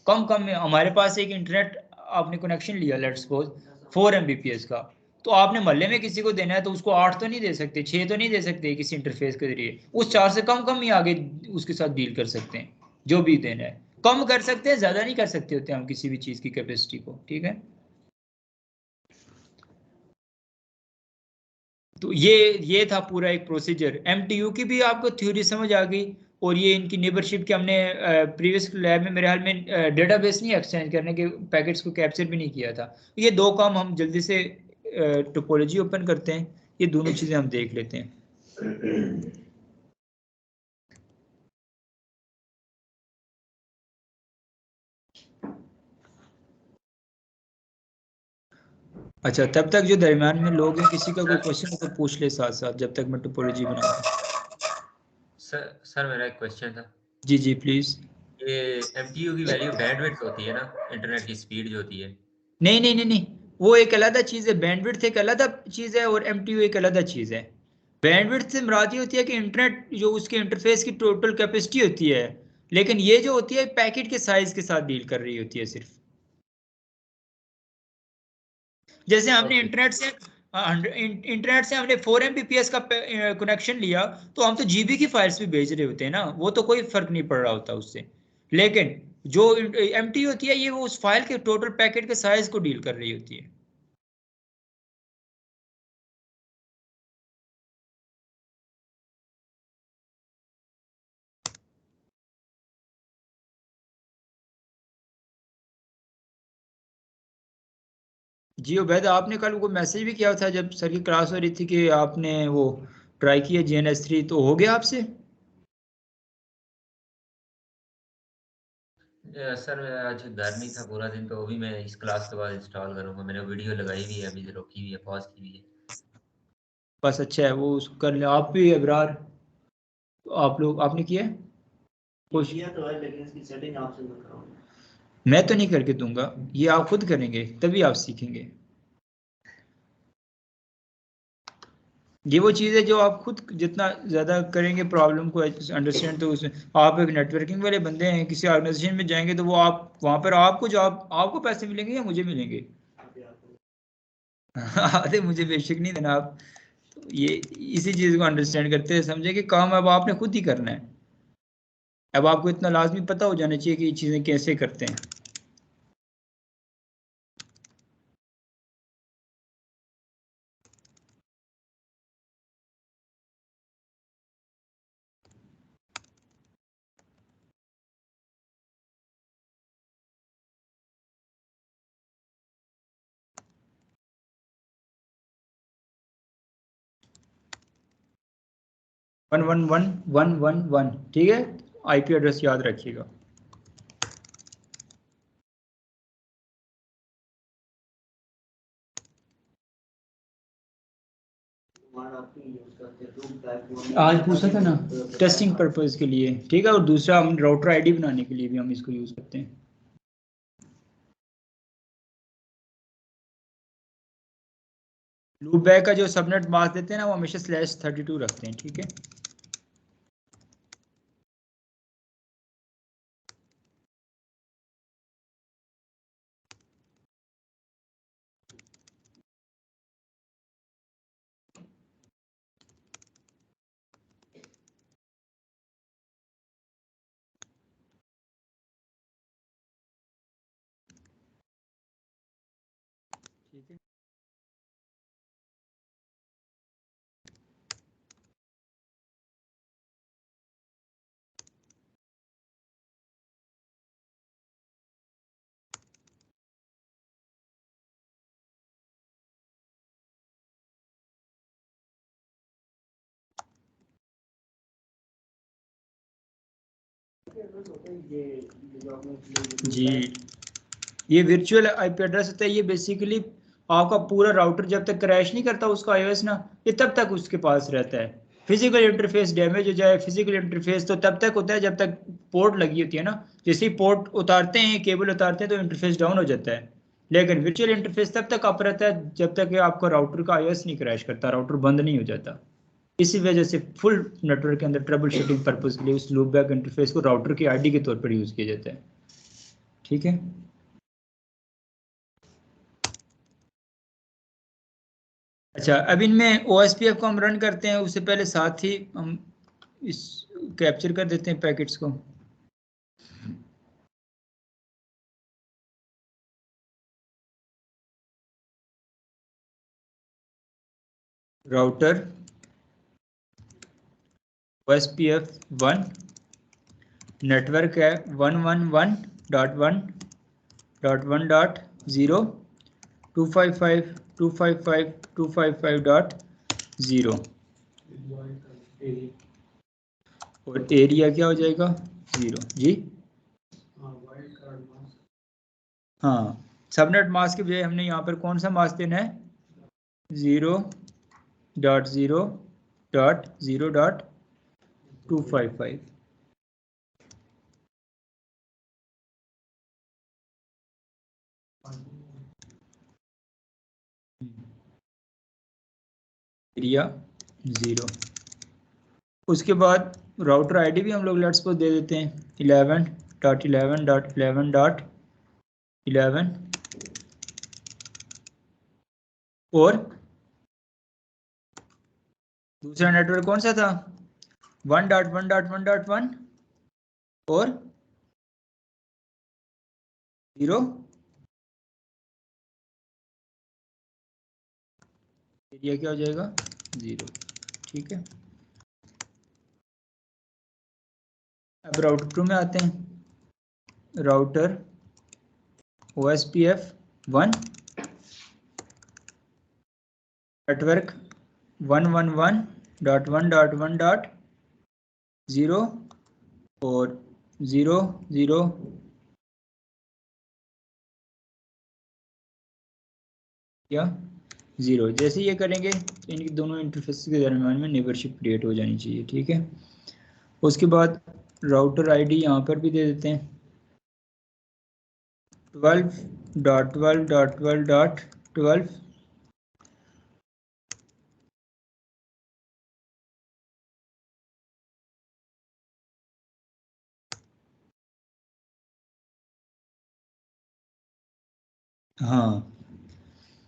कम कम में हमारे पास एक इंटरनेट आपने कनेक्शन लिया लेट्स सपोज 4 MBPS का, तो आपने मोहल्ले में किसी को देना है तो उसको 8 तो नहीं दे सकते, 6 तो नहीं दे सकते किसी इंटरफेस के जरिए, उस 4 से कम कम ही आगे उसके साथ डील कर सकते हैं। जो भी देना है कम कर सकते हैं, ज्यादा नहीं कर सकते होते हम किसी भी चीज की कैपेसिटी को। ठीक है, तो ये था पूरा एक प्रोसीजर। MTU की भी आपको थ्योरी समझ आ गई, और ये इनकी नेबरशिप के हमने प्रीवियस लैब में मेरे हाल में डेटाबेस नहीं एक्सचेंज करने के, पैकेट्स को कैप्चर भी नहीं किया था। ये दो काम हम जल्दी से टोपोलॉजी ओपन करते हैं, ये दोनों चीजें हम देख लेते हैं। अच्छा, तब तक जो दरम्यान में लोग हैं किसी का कोई क्वेश्चन तो पूछ ले साथ साथ, जब तक मैं टोपोलॉजी बनाऊंगा। सर मेरा एक क्वेश्चन था। जी जी प्लीज। ये MTU की वैल्यू बैंडविड्थ होती है ना, इंटरनेट की स्पीड जो होती है? नहीं नहीं नहीं नहीं, वो एक अलग चीज है, बैंडविड्थ एक अलग चीज है और MTU एक अलग चीज है। बैंडविड्थ से मुराद ये होती है कि इंटरनेट जो उसके इंटरफेस की टोटल कैपेसिटी होती है, लेकिन ये जो होती है पैकेट के साइज के साथ डील कर रही होती है सिर्फ। जैसे हमने ओके। इंटरनेट से हमने 4 MBPS का कनेक्शन लिया तो हम तो GB की फाइल्स भी भेज रहे होते हैं ना, वो तो कोई फर्क नहीं पड़ रहा होता उससे। लेकिन जो MTU होती है ये वो उस फाइल के टोटल पैकेट के साइज को डील कर रही होती है। जी उबैद, आपने कल वो मैसेज भी किया था जब सर की क्लास हो रही थी कि आपने वो ट्राई किया GNS3, तो हो गया आपसे? सर मैं आज घर नहीं था पूरा दिन, तो अभी मैं इस क्लास के बाद इंस्टॉल करूंगा। मैंने वीडियो लगाई हुई है, अभी रोकी हुई है, पॉज की हुई है। बस अच्छा है, वो उसको कर ले आप भी अबरार। तो आप लोग आपने किया है? कुछ किया तो है लेकिन इसकी सेटिंग आपसे मैं कराऊंगा। मैं तो नहीं करके दूंगा, ये आप खुद करेंगे तभी आप सीखेंगे। ये वो चीज़ है जो आप खुद जितना ज़्यादा करेंगे प्रॉब्लम को अंडरस्टैंड, तो उसमें आप एक नेटवर्किंग वाले बंदे हैं, किसी ऑर्गेनाइजेशन में जाएंगे तो वो आप वहाँ पर आपको जॉब आपको पैसे मिलेंगे या मुझे मिलेंगे? अरे मुझे बेशक नहीं देना आप। तो ये इसी चीज़ को अंडरस्टैंड करते हैं, समझे कि काम अब आपने खुद ही करना है। अब आपको इतना लाजमी पता हो जाना चाहिए कि ये चीज़ें कैसे करते हैं। One one one one one one, ठीक है, IP एड्रेस याद रखिएगा। आज पूछा था ना टेस्टिंग पर्पस के लिए, ठीक है, और दूसरा हम राउटर ID बनाने के लिए भी हम इसको यूज करते हैं। लूप बैक का जो सबनेट मास्क देते हैं ना वो हमेशा /32 रखते हैं। ठीक है, ठीक है। एड्रेस होता है ये जो आपने जी, ये वर्चुअल आईपी एड्रेस होता है। ये बेसिकली आपका पूरा राउटर जब तक क्रैश नहीं करता उसका आईओएस ना, ये तब तक उसके पास रहता है। फिजिकल इंटरफेस डैमेज हो जाए, फिजिकल इंटरफेस तो तब तक होता है जब तक पोर्ट लगी होती है ना। जैसे ही पोर्ट उतारते हैं, केबल उतारते हैं, तो इंटरफेस डाउन हो जाता है। लेकिन वर्चुअल इंटरफेस तब तक अप रहता है जब तक कि आपका राउटर का आईओएस नहीं क्रैश करता, राउटर बंद नहीं हो जाता। इसी वजह से फुल नेटवर्क के अंदर ट्रबल शूटिंग पर्पज के लिए उस लूपबैक इंटरफेस को राउटर की आईडी के तौर पर यूज किया जाता है। ठीक है। अच्छा, अब इनमें OSPF को हम रन करते हैं, उससे पहले साथ ही हम इस कैप्चर कर देते हैं पैकेट्स को। राउटर OSPF 1 नेटवर्क है 111.1.1.0 255.255.255.0 और एरिया क्या हो जाएगा 0 जी। हाँ, सबनेट मास्क के बजाय हमने यहाँ पर कौन सा मास्क देना है 0.0.0.255। एरिया 0। उसके बाद राउटर आईडी भी हम लोग लेट्स को दे देते हैं 11.11.11.11 और दूसरा नेटवर्क कौन सा था 1.1.1.1 और 0 एरिया क्या हो जाएगा 0। ठीक है। अब राउटर 2 में आते हैं। राउटर OSPF 1 नेटवर्क 111.1.1.0 और 0 या 0। जैसे ये करेंगे तो इनके दोनों इंटरफेस के दरम्यान में नेबरशिप क्रिएट हो जानी चाहिए। ठीक है। उसके बाद राउटर आईडी यहाँ पर भी दे देते हैं 12.12.12.12 हाँ,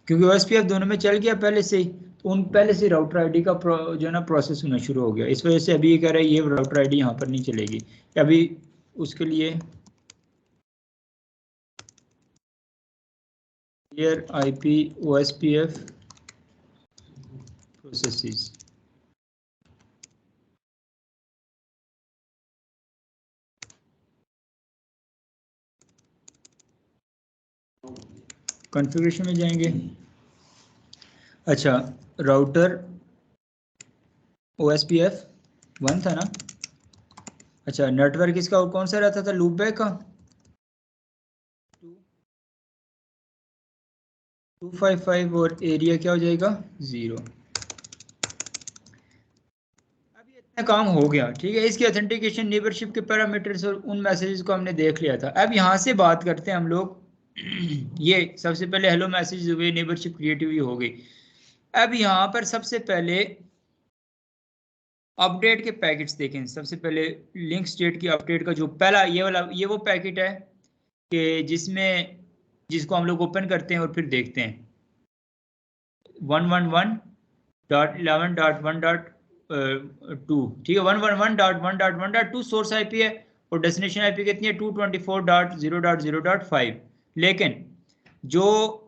क्योंकि OSPF दोनों में चल गया पहले से ही, तो उन पहले से राउटर आईडी का जो है ना प्रोसेस होना शुरू हो गया। इस वजह से अभी ये कह रहा है ये राउटर आईडी यहाँ पर नहीं चलेगी। अभी उसके लिए clear IP OSPF processes configuration में जाएंगे। अच्छा, राउटर OSPF 1 था ना। अच्छा, नेटवर्क इसका और कौन सा रहता था लूपबैक का 255 और एरिया क्या हो जाएगा 0। अभी इतना काम हो गया। ठीक है। इसकी ऑथेंटिकेशन नेबरशिप के पैरामीटर्स और उन मैसेजेस को हमने देख लिया था। अब यहाँ से बात करते हैं हम लोग ये सबसे पहले हेलो मैसेज हुए, नेबरशिप क्रिएट हुई हो गई। अब यहाँ पर सबसे पहले अपडेट के पैकेट्स देखें। सबसे पहले लिंक स्टेट की अपडेट का जो पहला ये वाला, ये वो पैकेट है कि जिसको हम लोग ओपन करते हैं और फिर देखते हैं 111.11.1.2। ठीक है, 111.1.1.2 सोर्स आईपी है और डेस्टिनेशन आईपी कितनी है 224.0.0.5। लेकिन जो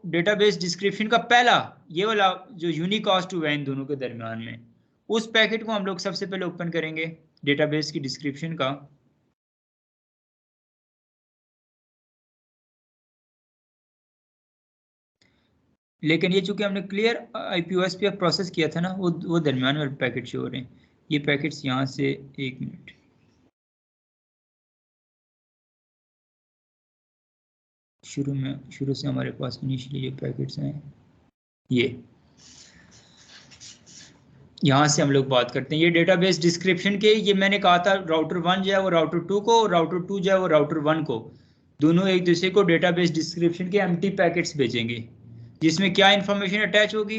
डेटाबेस डिस्क्रिप्शन का पहला ये वाला जो यूनिकास्ट हुआ है इन दोनों के दरमियान में, उस पैकेट को हम लोग सबसे पहले ओपन करेंगे डेटाबेस की डिस्क्रिप्शन का। लेकिन ये चूंकि हमने क्लियर IP OSPF प्रोसेस किया था ना, वो दरमियान में पैकेट शो हो रहे हैं। ये पैकेट्स यहाँ से 1 मिनट शुरू से हमारे पास इनिशियली जो पैकेट्स हैं ये यहाँ से हम लोग बात करते हैं। ये डेटाबेस डिस्क्रिप्शन के, ये मैंने कहा था राउटर 1 जो है वो राउटर 2 को, और राउटर 2 जो है वो राउटर 1 को, दोनों एक दूसरे को डेटाबेस डिस्क्रिप्शन के एम्प्टी पैकेट्स भेजेंगे, जिसमें क्या इंफॉर्मेशन अटैच होगी।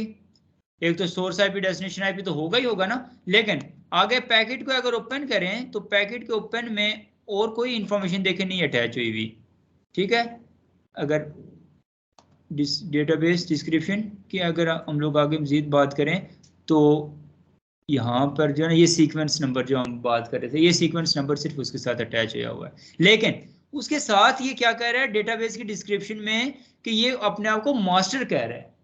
एक तो सोर्स आईपी, डेस्टिनेशन आईपी तो होगा ही होगा ना, लेकिन आगे पैकेट को अगर ओपन करें तो पैकेट के ओपन में और कोई इंफॉर्मेशन देखे नहीं अटैच हुई हुई, ठीक है। अगर डेटाबेस डिस्क्रिप्शन की अगर हम लोग आगे मजीद बात करें तो यहाँ पर जो है ना ये सीक्वेंस नंबर जो हम बात कर रहे थे, ये सीक्वेंस नंबर सिर्फ उसके साथ अटैच होया हुआ है, लेकिन उसके साथ ये क्या कह रहा है डेटाबेस की डिस्क्रिप्शन में कि ये अपने आप को मास्टर कह रहा है।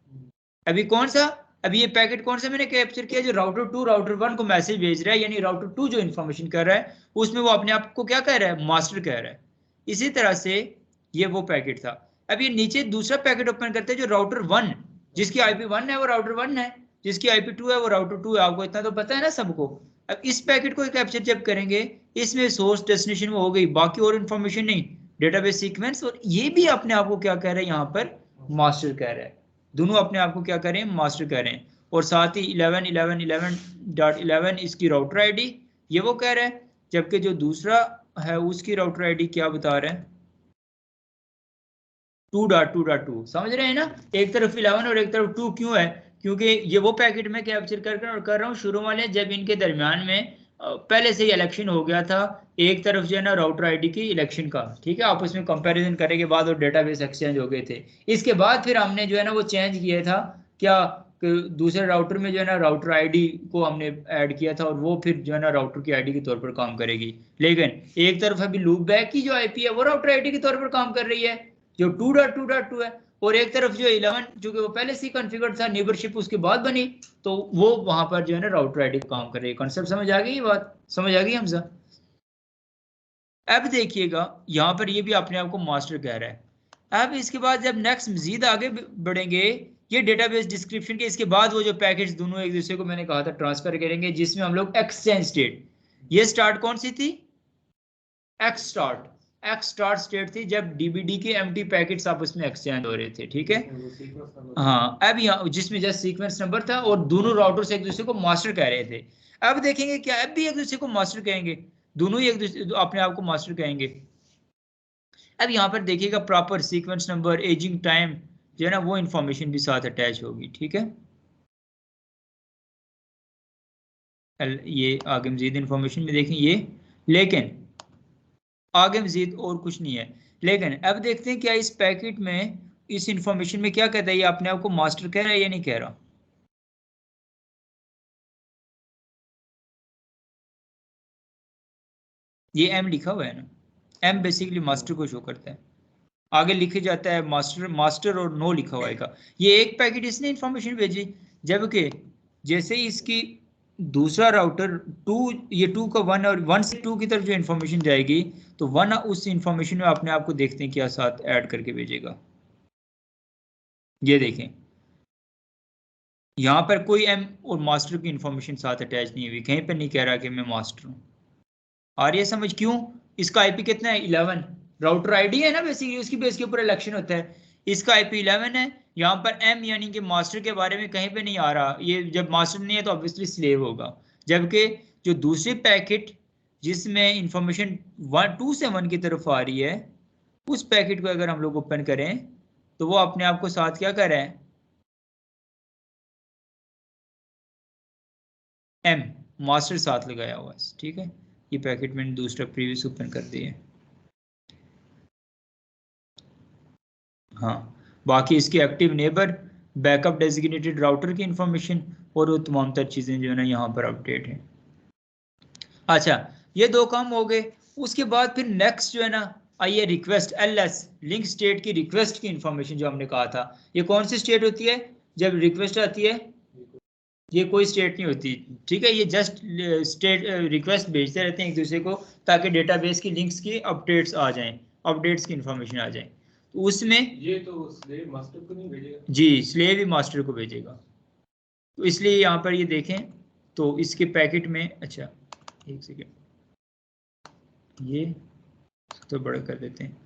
अभी कौन सा, अभी ये पैकेट कौन सा मैंने कैप्चर किया, जो राउटर 2 राउटर 1 को मैसेज भेज रहा है, यानी राउटर 2 जो इन्फॉर्मेशन कर रहा है उसमें वो अपने आप को क्या कह रहा है, मास्टर कह रहा है। इसी तरह से ये वो पैकेट था। अब ये नीचे दूसरा पैकेट ओपन करते हैं जो राउटर 1, जिसकी आईपी 1 है वो राउटर 1 है, जिसकी आईपी 2 है वो राउटर 2 है, आपको इतना तो पता है ना सबको। अब इस पैकेट को कैप्चर जब करेंगे, इसमें सोर्स डेस्टिनेशन वो हो गई, बाकी और इन्फॉर्मेशन नहीं, डेटाबेस सीक्वेंस, और ये भी अपने आप को क्या कह रहे हैं यहाँ पर, मास्टर कह रहा है। दोनों अपने आप को क्या कह रहे हैं, मास्टर कह रहे हैं। और साथ ही 11.11.11.11 इसकी राउटर आईडी ये वो कह रहा है, जबकि जो दूसरा है उसकी राउटर आईडी क्या बता रहा है, 2.2.2। समझ रहे हैं ना, एक तरफ 11 और एक तरफ 2 क्यों है, क्योंकि ये वो पैकेट में कैप्चर कर रहा हूँ शुरू वाले, जब इनके दरमियान में पहले से ही इलेक्शन हो गया था, एक तरफ जो है ना राउटर आईडी की इलेक्शन का, ठीक है, आपस में कंपैरिजन करने के बाद और डेटाबेस एक्सचेंज हो गए थे। इसके बाद फिर हमने जो है ना वो चेंज किया था, क्या दूसरे राउटर में जो है ना राउटर आईडी को हमने ऐड किया था, और वो फिर जो है ना राउटर की आईडी के तौर पर काम करेगी। लेकिन एक तरफ अभी लूप बैक की जो आईपी है वो राउटर आईडी के तौर पर काम कर रही है, जो 2.2.2 है, और एक तरफ जो 11 जो कि वो पहले से कॉन्फ़िगर था, नेबरशिप उसके बाद बनी, तो वो वहां पर जो है ना राउटर आईडी काम कर रही है। कॉन्सेप्ट समझ आ गई, ये बात समझ आ गई हमसे। अब देखिएगा यहाँ पर ये भी अपने आप को मास्टर कह रहा है। अब इसके बाद जब नेक्स्ट मजीद आगे बढ़ेंगे, ये डेटाबेस डिस्क्रिप्शन के इसके बाद वो जो पैकेट्स दोनों एक दूसरे को मैंने कहा था ट्रांसफर करेंगे, जिसमें हम लोग एक्सचेंज स्टेट, ये स्टार्ट कौन सी थी, एक्स स्टार्ट स्टेट थी, जब डीबीडी के एम्प्टी पैकेट्स आपस में एक्सचेंज हो रहे थे, ठीक है। हाँ, अब यहाँ जिसमें जस्ट सीक्वेंस नंबर था और दोनों राउटर से एक दूसरे को मास्टर कह रहे थे। अब देखेंगे क्या अब भी एक दूसरे को मास्टर कहेंगे, दोनों ही एक दूसरे अपने आप को मास्टर कहेंगे। अब यहाँ पर देखिएगा proper sequence number, ageing time जो है ना वो इंफॉर्मेशन भी साथ अटैच होगी, ठीक है। ये आगे मजीद इंफॉर्मेशन में देखें ये, लेकिन आगे मजीद और कुछ नहीं है। लेकिन अब देखते हैं क्या इस पैकेट में, इस इंफॉर्मेशन में क्या कहता है, ये अपने आप को मास्टर कह रहा है या नहीं कह रहा। ये एम लिखा हुआ है ना, एम बेसिकली मास्टर को शो करता है, आगे लिखे जाता है मास्टर और नो लिखा हुआ है। ये एक पैकेट इसने इंफॉर्मेशन भेजी, जबकि जैसे इसकी दूसरा राउटर 2, ये 2 का 1 और 1 से 2 की तरफ जो इंफॉर्मेशन जाएगी, तो 1 उस इंफॉर्मेशन में अपने आप को देखते हैं क्या साथ ऐड करके भेजेगा। ये देखें यहाँ पर कोई एम और मास्टर की इंफॉर्मेशन साथ अटैच नहीं हुई, कहीं पर नहीं कह रहा कि मैं मास्टर हूँ। आ रही है समझ, क्यों, इसका आईपी कितना है 11, राउटर आईडी है ना बेसिकली, उसकी बेस के ऊपर इलेक्शन होता है, इसका आईपी 11 है। यहाँ पर एम यानी कि मास्टर के बारे में कहीं पे नहीं आ रहा, ये जब मास्टर नहीं है तो ऑब्वियसली स्लेव होगा। जबकि जो दूसरी पैकेट जिसमें इंफॉर्मेशन 2 से 1 की तरफ आ रही है, उस पैकेट को अगर हम लोग ओपन करें तो वो अपने आप को साथ क्या कर रहा है, एम मास्टर साथ लगाया हुआ है, ठीक है। ये पैकेट मैंने दूसरा प्रीवियस ओपन कर दिया है। हाँ, बाकी इसकी active neighbour, backup designated router की इंफॉर्मेशन और वो तमाम तर चीज़ें जो है ना यहाँ पर अपडेट है। अच्छा, ये दो काम हो गए। उसके बाद फिर नेक्स्ट जो है ना आइए रिक्वेस्ट, एलएस लिंक स्टेट की रिक्वेस्ट की इंफॉर्मेशन जो हमने कहा था, ये कौन सी स्टेट होती है, जब रिक्वेस्ट आती है, ये कोई स्टेट नहीं होती, ठीक है, ये जस्ट स्टेट रिक्वेस्ट भेजते रहते हैं एक दूसरे को, ताकि डेटाबेस की लिंक्स की अपडेट्स आ जाएं, अपडेट्स की इंफॉर्मेशन आ जाए। तो उसमें ये तो स्लेव मास्टर को नहीं भेजेगा, जी स्लेव ही मास्टर को भेजेगा। तो इसलिए यहाँ पर ये देखें तो इसके पैकेट में, अच्छा एक सेकेंड, ये तो बड़ा कर देते हैं,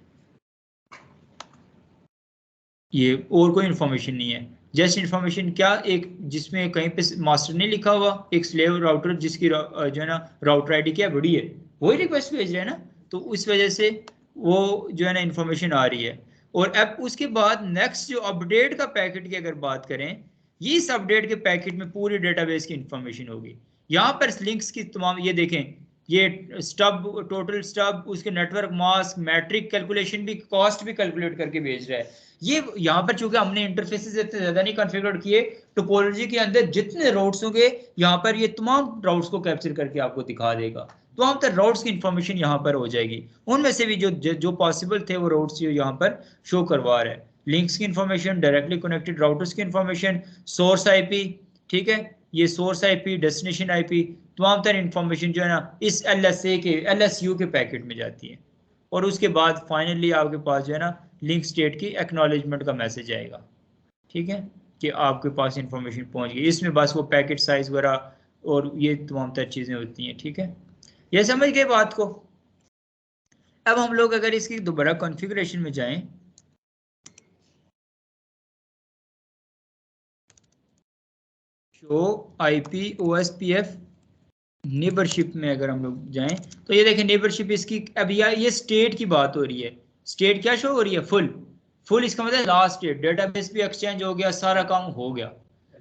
ये और कोई इन्फॉर्मेशन नहीं है। जस्ट इन्फॉर्मेशन क्या, एक जिसमें कहीं पे मास्टर नहीं लिखा हुआ, एक स्लेव राउटर जिसकी जो है ना राउटर आईडी क्या बड़ी है, वही रिक्वेस्ट भेज रहे हैं ना, तो उस वजह से वो जो है ना इन्फॉर्मेशन आ रही है। और अब उसके बाद नेक्स्ट जो अपडेट का पैकेट की अगर बात करें, ये इस अपडेट के पैकेट में पूरी डेटाबेस की इंफॉर्मेशन होगी। यहाँ पर लिंक्स की तमाम, ये देखें, ये स्टब, टोटल स्टब, उसके नेटवर्क मास्क, मैट्रिक कैलकुलेशन भी, कॉस्ट भी कैलकुलेट करके भेज रहा है। ये यहाँ पर चूंकि हमने इंटरफेसेस इतने ज्यादा नहीं कॉन्फ़िगर किए, टोपोलॉजी के अंदर जितने राउट्स होंगे यहाँ पर ये तमाम राउट्स को कैप्चर करके आपको दिखा देगा। तो हम तक राउट्स की इंफॉर्मेशन यहाँ पर हो जाएगी, उनमें से भी जो पॉसिबल थे वो राउट्स यहाँ पर शो करवा रहा है। लिंक्स की इंफॉर्मेशन, डायरेक्टली कनेक्टेड राउटर्स की इंफॉर्मेशन, सोर्स आईपी, ठीक है, ये सोर्स आईपी, डेस्टिनेशन आईपी, तमाम तरह इंफॉर्मेशन जो है ना इस एलएसयू के पैकेट में जाती है। और उसके बाद फाइनली आपके पास जो है ना लिंक स्टेट की एक्नॉलेजमेंट का मैसेज आएगा, ठीक है, कि आपके पास इंफॉर्मेशन पहुंच गई। इसमें बस वो पैकेट साइज वगैरह और ये तमाम तरह चीजें होती हैं, ठीक है, ये समझ गए बात को। अब हम लोग अगर इसकी दोबारा कॉन्फ़िगरेशन में जाएं, शो आईपी ओएसपीएफ नेबरशिप में अगर हम लोग जाएं तो ये देखें नेबरशिप इसकी, अब ये स्टेट की बात हो रही है। स्टेट क्या शो हो रही है? फुल इसका मतलब लास्ट स्टेट, डेटाबेस भी एक्सचेंज हो गया, सारा काम हो गया।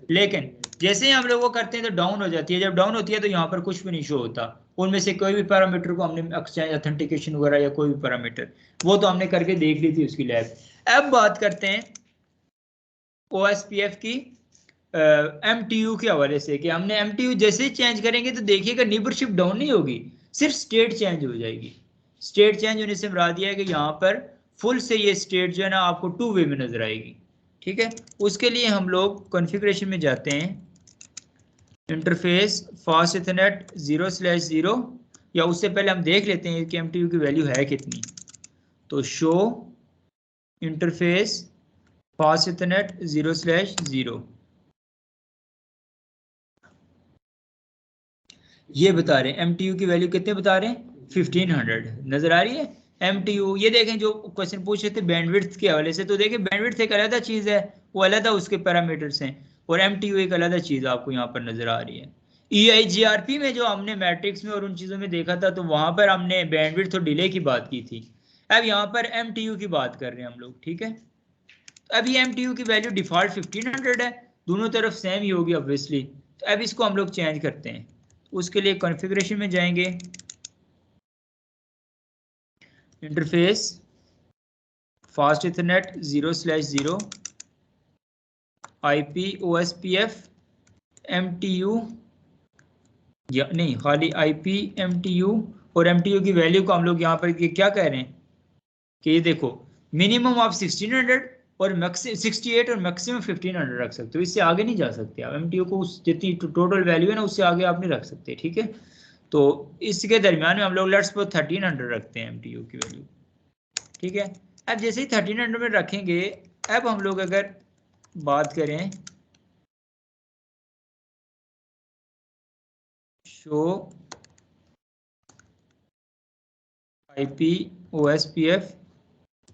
लेकिन जैसे ही हम लोग वो करते हैं तो डाउन हो जाती है। जब डाउन होती है तो यहाँ पर कुछ भी नहीं शो होता, उनमें से कोई भी पैरामीटर को हमने एक्सचेंज ऑथेंटिकेशन वगैरह या कोई भी पैरामीटर, वो तो हमने करके देख ली थी उसकी लैब। अब बात करते हैं ओएसपीएफ की एमटीयू के हवाले से, कि हमने एमटीयू जैसे ही चेंज करेंगे तो देखिएगा नेबरशिप डाउन नहीं होगी, सिर्फ स्टेट चेंज हो जाएगी। स्टेट चेंज होने से मुराद यह है कि यहाँ पर फुल से ये स्टेट जो है ना आपको 2 वे में नजर आएगी, ठीक है। उसके लिए हम लोग कॉन्फ़िगरेशन में जाते हैं, इंटरफेस फास्ट इथरनेट 0/0, या उससे पहले हम देख लेते हैं कि एमटीयू की वैल्यू है कितनी। तो शो इंटरफेस फास्ट इथरनेट 0/0, ये बता रहे हैं एमटीयू की वैल्यू कितने बता रहे हैं, 1500 नजर आ रही है एमटीयू। ये देखें जो क्वेश्चन पूछ रहे थे बैंडविड्थ के हवाले से, तो देखें बैंडविड्थ एक अलग चीज है, वो अलग उसके पैरामीटर्स हैं, और एमटीयू एक अलग चीज आपको यहाँ पर नजर आ रही है। EIGRP में जो हमने मैट्रिक्स में और उन चीजों में देखा था, तो वहां पर हमने बैंडविड्थ और डिले की बात की थी। अब यहाँ पर एमटीयू की बात कर रहे हैं हम लोग, ठीक है। अब ये एमटीयू की वैल्यू डिफॉल्ट 1500 है, दोनों तरफ सेम ही होगी ऑब्वियसली। तो अब इसको हम लोग चेंज करते हैं, उसके लिए कॉन्फ़िगरेशन में जाएंगे, interface fast Ethernet 0/0 IP OSPF MTU, या नहीं खाली आईपी एमटीयू, और एमटीयू की वैल्यू को हम लोग यहाँ पर क्या कह रहे हैं कि ये देखो मिनिमम आप 1600 और 68 और मैक्सिमम 1500 रख सकते हो, इससे आगे नहीं जा सकते आप। एमटीयू को उस जितनी टोटल वैल्यू है ना उससे आगे आप नहीं रख सकते, ठीक है। तो इसके दरमियान में हम लोग लेट्स सपोज 1300 रखते हैं एमटीयू की वैल्यू, ठीक है। अब जैसे ही 1300 में रखेंगे, अब हम लोग अगर बात करें शो आईपी ओएसपीएफ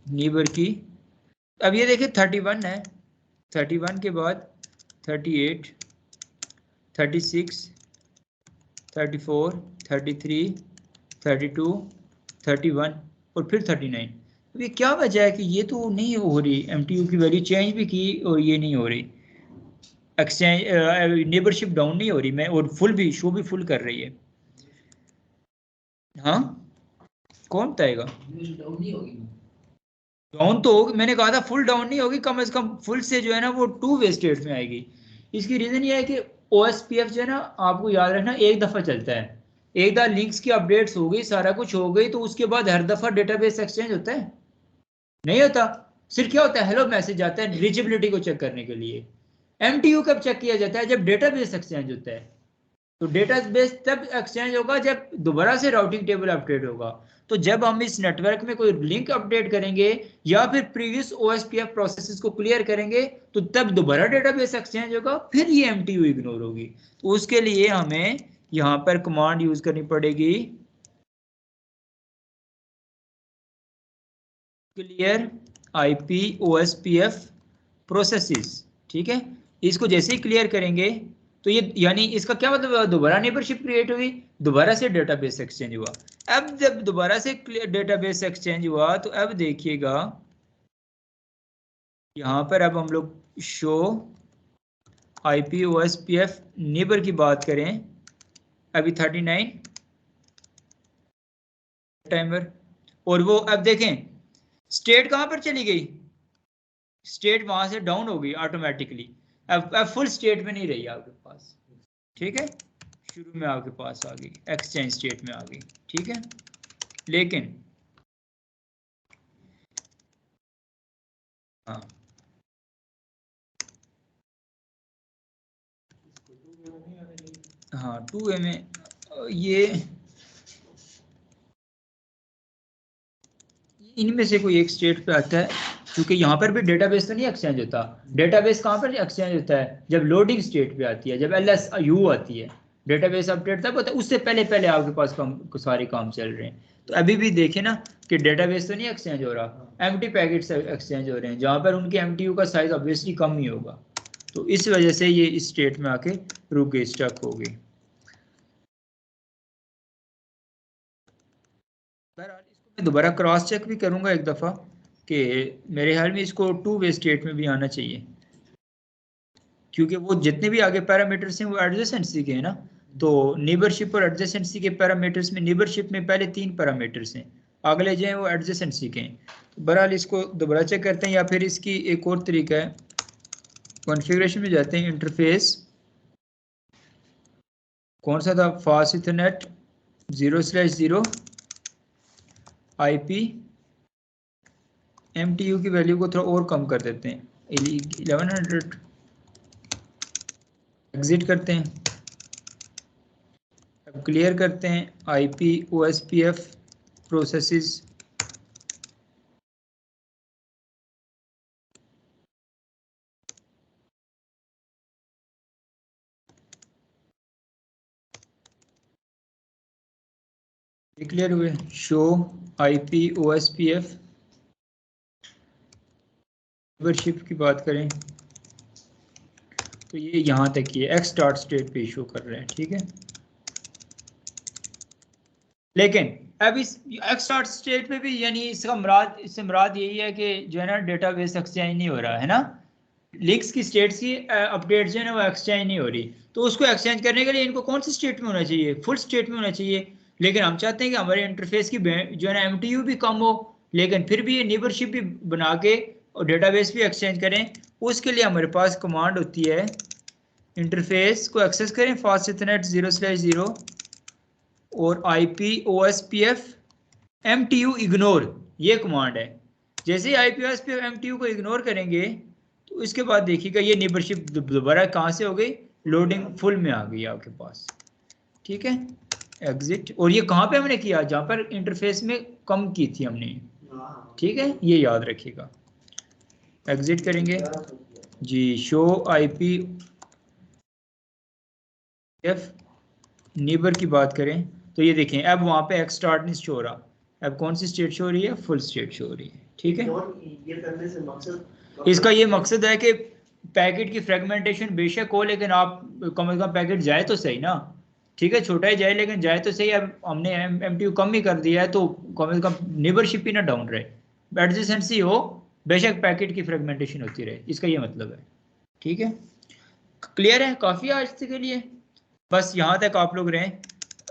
नीबर की, अब ये देखिए 31 है, 31 के बाद 38, 36, 34, 33, 32, 31 और फिर 39। अब ये क्या वजह है कि ये तो नहीं हो रही, एमटीयू की वैल्यू चेंज भी की और ये नहीं हो रही, एक्सचेंज नेबरशिप डाउन नहीं हो रही, मैं और फुल भी शो भी फुल कर रही है। हाँ कौन बताएगा? डाउन तो होगी, मैंने कहा था फुल डाउन नहीं होगी, कम से कम फुल से जो है ना वो 2 वे स्टेट में आएगी। इसकी रीजन ये है कि ओएसपीएफ जो है ना आपको याद रखना एक दफा चलता है, एक बार लिंक्स की अपडेट्स हो गई, सारा कुछ हो गई, तो उसके बाद हर दफा डेटाबेस एक्सचेंज होता है? नहीं होता। सिर्फ क्या होता है, हेलो मैसेज आता है रीचेबिलिटी को चेक करने के लिए। एमटीयू कब चेक किया जाता है? जब डेटाबेस एक्सचेंज होता है। तो डेटाबेस तब एक्सचेंज होगा जब दोबारा से राउटिंग टेबल अपडेट होगा। तो जब हम इस नेटवर्क में कोई लिंक अपडेट करेंगे या फिर प्रीवियस ओएसपीएफ प्रोसेसेस को क्लियर करेंगे, तो तब दोबारा डेटाबेस एक्सचेंज होगा, फिर ये एमटीयू इग्नोर होगी। तो उसके लिए हमें यहां पर कमांड यूज करनी पड़ेगी, क्लियर आईपी ओएसपीएफ प्रोसेसेस, ठीक है। इसको जैसे ही क्लियर करेंगे तो ये यानी इसका क्या मतलब, दोबारा नेबरशिप क्रिएट हुई, दोबारा से डेटाबेस एक्सचेंज हुआ। अब जब दोबारा से डेटाबेस एक्सचेंज हुआ तो अब देखिएगा यहाँ पर अब हम लोग शो IP OSPF नेबर की बात करें, अभी 39 टाइमर, और वो अब देखें स्टेट कहां पर चली गई, स्टेट वहां से डाउन हो गई ऑटोमेटिकली। अब फुल स्टेट में नहीं रही आपके पास, ठीक है, शुरू में आपके पास आ गई, एक्सचेंज स्टेट में आ गई, ठीक है। लेकिन हाँ हाँ 2A में ये इनमें से कोई एक स्टेट पे आता है, क्योंकि यहाँ पर भी डेटाबेस तो नहीं एक्सचेंज होता। डेटाबेस कहाँ पर एक्सचेंज होता है, जब लोडिंग स्टेट पे आती है, जब LSU आती है, डेटाबेस अपडेट तब होता है, उससे पहले पहले आपके पास सारे काम चल रहे हैं। तो अभी भी देखें ना कि डेटाबेस तो नहीं एक्सचेंज हो रहा, एम्प्टी पैकेट्स एक्सचेंज हो रहे हैं, जहाँ पर उनके MTU का साइज ऑब्वियसली कम ही होगा। तो इस वजह से ये इस स्टेट में आके रुक गई, स्टक हो गई। इसको मैं दोबारा क्रॉस चेक भी करूंगा एक दफ़ा कि मेरे ख्याल में इसको 2 वे स्टेट में भी आना चाहिए, क्योंकि वो जितने भी आगे पैरामीटर्स हैं वो एडजेसेंसी के हैं ना। तो नेबरशिप और एडजेसेंसी के पैरामीटर्स में, नेबरशिप में पहले 3 पैरामीटर्स हैं, अगले जो हैं वो एडजेसेंसी के हैं। तो बहरहाल इसको दोबारा चेक करते हैं, या फिर इसकी एक और तरीका है, कॉन्फ़िगरेशन में जाते हैं, इंटरफेस कौन सा था, फास्ट इथरनेट 0/0 IP MTU की वैल्यू को थोड़ा और कम कर देते हैं, 1100, एग्जिट करते हैं। अब क्लियर करते हैं IP OSPF प्रोसेसेस, क्लियर हुए। शो IP OSPF मेंबरशिप की बात करें तो ये यहाँ तक ये एक्स स्टार्ट स्टेट पे इशू कर रहे हैं, ठीक है। लेकिन अब इस एक्स स्टार्ट स्टेट पे भी यानी इससे मुराद यही है कि जो है ना डेटाबेस एक्सचेंज नहीं हो रहा है ना, लिंक्स की स्टेट्स की अपडेट जो है ना वो एक्सचेंज नहीं हो रही। तो उसको एक्सचेंज करने के लिए इनको कौन सी स्टेट में होना चाहिए, फुल स्टेट में होना चाहिए। लेकिन हम चाहते हैं कि हमारे इंटरफेस की जो है ना MTU भी कम हो, लेकिन फिर भी ये नेबरशिप भी बना के और डेटाबेस भी एक्सचेंज करें। उसके लिए हमारे पास कमांड होती है, इंटरफेस को एक्सेस करें फास्ट इथरनेट 0/0 और IP OSPF MTU इग्नोर, ये कमांड है। जैसे ही IP OSPF MTU को इग्नोर करेंगे तो इसके बाद देखिएगा ये नेबरशिप दोबारा कहाँ से हो गई, लोडिंग फुल में आ गई आपके पास, ठीक है। एग्जिट, और ये कहाँ पे हमने किया, जहाँ पर इंटरफेस में कम की थी हमने, ठीक है, ये याद रखिएगा। एग्जिट करेंगे जी, शो IP नेबर की बात करें तो ये देखें अब वहाँ पे एक्स स्टार्ट नहीं शो हो रहा, अब कौन सी स्टेट शो हो रही है, फुल स्टेट शो हो रही है, ठीक है। ये करने से मकसद, इसका ये मकसद है कि पैकेट की फ्रेगमेंटेशन बेशक हो, लेकिन आप कम से कम पैकेट जाए तो सही ना, ठीक है, छोटा ही जाए लेकिन जाए तो सही। अब हमने MTU कम ही कर दिया है तो कम से कम नेबरशिप ही ना डाउन रहे, एडजेसेंसी हो, बेशक पैकेट की फ्रेगमेंटेशन होती रहे, इसका ये मतलब है, ठीक है। क्लियर है काफ़ी आज के लिए, बस यहाँ तक आप लोग रहें,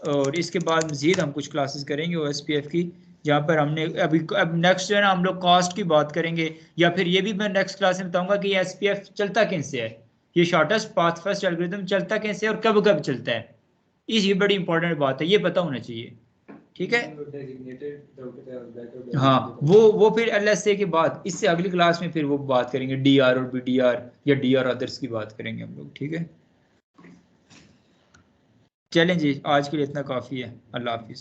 और इसके बाद मज़ीद हम कुछ क्लासेस करेंगे OSPF की, जहाँ पर हमने अब नेक्स्ट जो है ना हम लोग कॉस्ट की बात करेंगे, या फिर ये भी मैं नेक्स्ट क्लास में बताऊंगा कि ये SPF चलता कैसे है, ये शॉर्टेस्ट पाथ फर्स्ट एल्गोरिथम चलता कैसे है और कब कब चलता है, ये बड़ी इंपॉर्टेंट बात है, ये पता होना चाहिए, ठीक है। हाँ वो फिर LSA के बाद, इससे अगली क्लास में फिर वो बात करेंगे DR और BDR या DR अदर्स की बात करेंगे हम लोग, ठीक है। चलें जी, आज के लिए इतना काफ़ी है, अल्लाह हाफिज़।